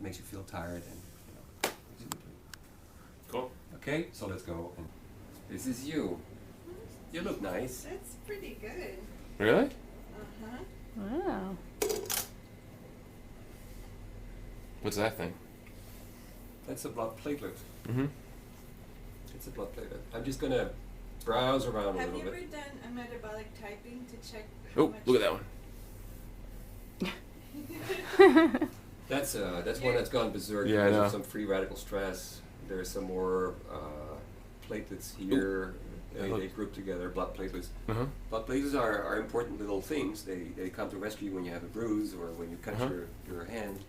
that makes you feel tired and makes you feel Cool. okay, so let's go. And this is you. You look nice. That's pretty good. Really? Uh-huh. Wow. What's that thing? That's a blood platelet. Mm-hmm. It's a blood platelet. I'm just gonna browse around a Have little you bit. ever done a metabolic typing to check how Oh, much... look at that one. That's one that's gone berserk Yeah, I because know. of some free radical stress. There's some more platelets here. They group together, blood platelets. Uh-huh. Blood platelets are important little things. They come to rescue you when you have a bruise or when you cut your hand.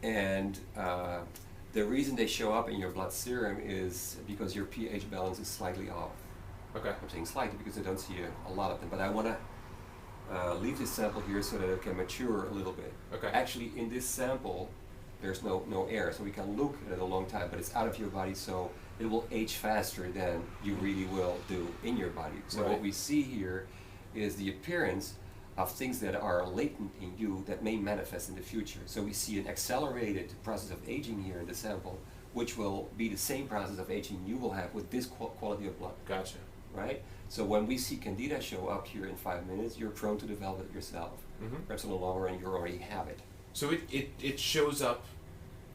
And the reason they show up in your blood serum is because your pH balance is slightly off. Okay. I'm saying slightly because I don't see a lot of them, but I want to leave this sample here so that it can mature a little bit. Okay. Actually, in this sample, there's no air, so we can look at it a long time, but it's out of your body, so it will age faster than you really will do in your body. So Right. what we see here is the appearance of things that are latent in you that may manifest in the future. So we see an accelerated process of aging here in the sample, which will be the same process of aging you will have with this quality of blood. Gotcha. Right? So when we see Candida show up here in 5 minutes, you're prone to develop it yourself. Mm-hmm. Perhaps a little longer, and you already have it. So it shows up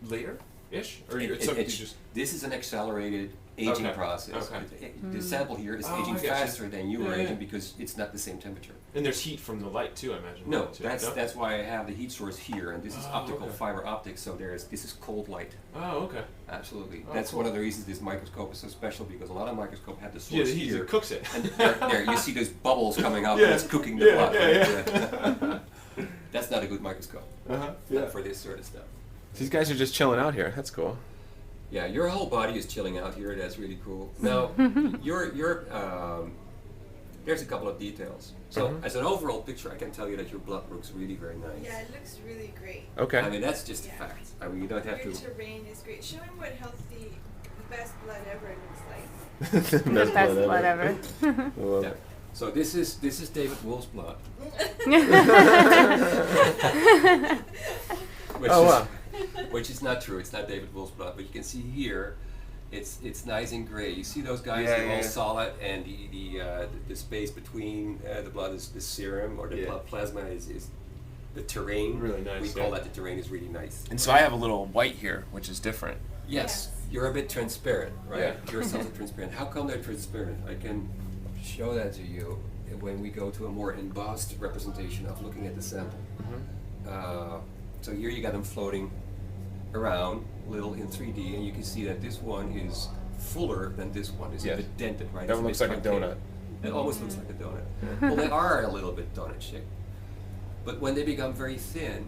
later-ish? Or it's something you just... This is an accelerated aging Okay. process. Okay. The sample here is Oh, aging I gotcha. faster than you are Yeah, aging yeah. because it's not the same temperature. And there's heat from the light too, I imagine. No, too. that's why I have the heat source here, and this is Oh, optical okay. fiber optics, so this is cold light. Oh, okay. Absolutely. Oh, That's cool. one of the reasons this microscope is so special, because a lot of microscopes have the Yeah, source the heat here. cooks it. And there you see those bubbles coming up, Yeah. and it's cooking the blood. Yeah, Right? That's not a good microscope. Uh-huh. Not for this sort of stuff. These guys are just chilling out here. That's cool. Yeah, your whole body is chilling out here. That's really cool. Now, there's a couple of details. So, as an overall picture, I can tell you that your blood looks really very nice. Yeah, it looks really great. Okay. I mean, that's just Yeah. a fact. I mean, you don't have Your to. terrain is great. Show him what healthy, the best blood ever looks like. The best blood ever. Yeah. So this is David Wolf's blood. Which Oh, is, wow. Which is not true. It's not David Wolf's blood, but you can see here, it's nice and gray. You see those guys? Yeah, They're all yeah. solid, and the space between the blood is the serum, or the blood plasma is the terrain. Really nice, We yeah. call that the terrain is really nice. And so I have a little white here, which is different. Yes, Yes. you're a bit transparent, right? Yeah. Your cells are transparent. How come they're transparent? I can show that to you when we go to a more embossed representation of looking at the sample. So here you got them floating around, little in 3D, and you can see that this one is fuller than this one. It's Yes. a bit dented, right? That It's one a looks bit like a truncated. donut. It almost looks like a donut. Well, they are a little bit donut shaped. But when they become very thin,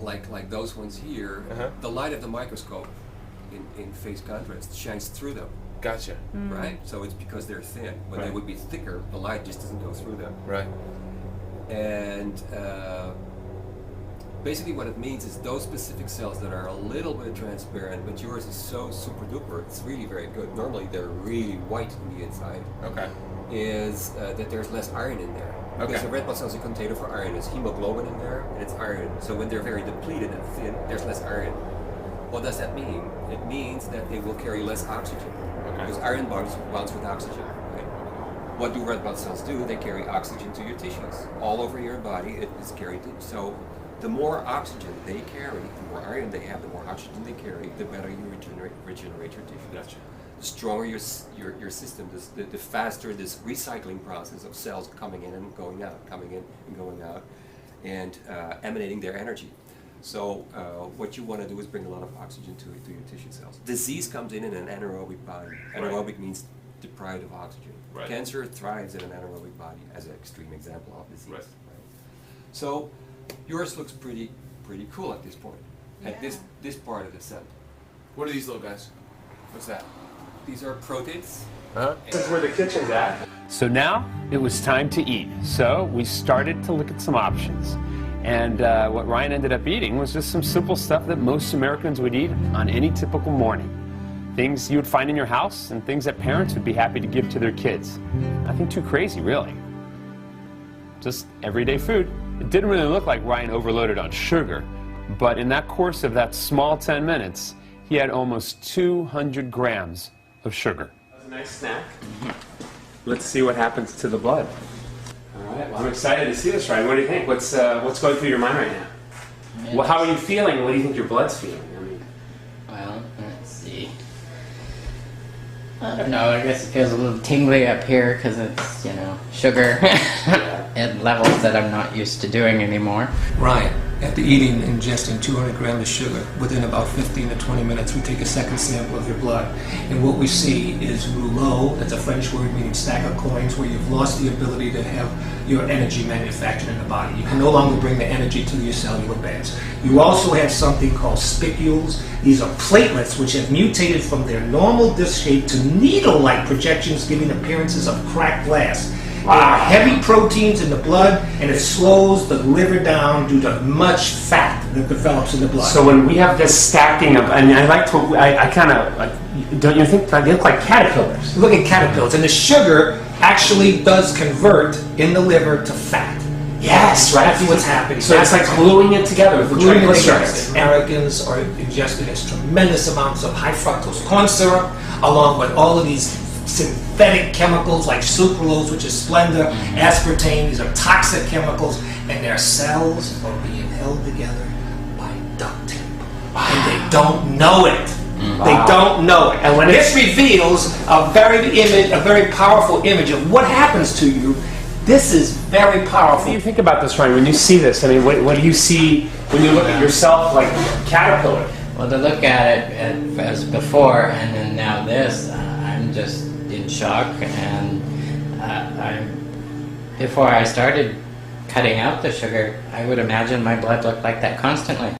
like those ones here, the light of the microscope in phase contrast shines through them, Gotcha. right? So it's because they're thin. When they Right. would be thicker, the light just doesn't go through them. Right. And basically what it means is those specific cells that are a little bit transparent, but yours is so super duper, it's really very good. Normally they're really white on the inside. Okay. Is that there's less iron in there. Because Okay. the red blood cell is a container for iron. There's hemoglobin in there, and it's iron. So when they're very depleted and thin, there's less iron. What does that mean? It means that they will carry less oxygen. Because iron bonds with oxygen. Right? What do red blood cells do? They carry oxygen to your tissues. All over your body, it is carried. So the more oxygen they carry, the more iron they have, the more oxygen they carry, the better you regenerate your tissues. Gotcha. The stronger your system, the faster this recycling process of cells coming in and going out, coming in and going out, and emanating their energy. So what you want to do is bring a lot of oxygen to your tissue cells. Disease comes in an anaerobic body. Anaerobic means deprived of oxygen. Right. Cancer thrives in an anaerobic body, as an extreme example of disease. Right. So yours looks pretty cool at this point, at Yeah. this part of the cell. What are these little guys? What's that? These are proteins. This is where the kitchen's at. So now it was time to eat. So we started to look at some options. And what Ryan ended up eating was just some simple stuff that most Americans would eat on any typical morning. Things you would find in your house and things that parents would be happy to give to their kids. Nothing too crazy, really. Just everyday food. It didn't really look like Ryan overloaded on sugar, But in that course of that small 10 minutes, he had almost 200 grams of sugar. That was a nice snack. Let's see what happens to the blood. All right, well, I'm excited to see this, Ryan. What do you think? What's going through your mind right now? Well, how are you feeling? What do you think your blood's feeling? I mean, well, let's see. I don't know, I guess it feels a little tingly up here because it's, you know, sugar at levels that I'm not used to doing anymore. Ryan, after eating and ingesting 200 grams of sugar, within about 15 to 20 minutes, we take a second sample of your blood. And what we see is rouleau, that's a French word meaning stack of coins, where you've lost the ability to have your energy manufactured in the body. You can no longer bring the energy to your cellular beds. You also have something called spicules. These are platelets which have mutated from their normal disc shape to needle-like projections, giving appearances of cracked glass. There are heavy proteins in the blood, and it slows the liver down due to much fat that develops in the blood. so when we have this stacking of, and I kind of, don't you think they look like caterpillars? Look at caterpillars, and the sugar actually does convert in the liver to fat. Yes, right. That's what's happening. So it's like gluing it together with the Gluing it together. triglycerides. Americans are ingesting this tremendous amounts of high fructose corn syrup, along with all of these synthetic chemicals like sucralose, which is Splenda, aspartame. These are toxic chemicals, and their cells are being held together by duct tape. And they don't know it. They don't know it. And when this reveals a very powerful image of what happens to you. This is very What powerful. do you think about this, Ryan? When you see this, I mean, what do you see when you look at yourself like a caterpillar? Well, to look at it as before and then now this, I'm just in shock. And before I started cutting out the sugar, I would imagine my blood looked like that constantly.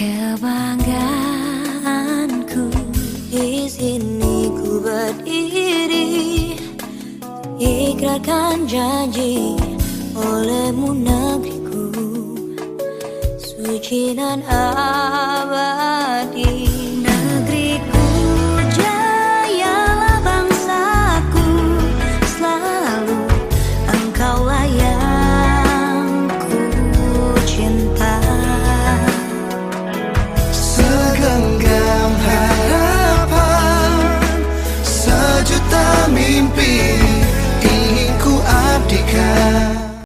Kebanggaanku di sini ku berdiri, ikrarkan janji olehmu negeriku, suci dan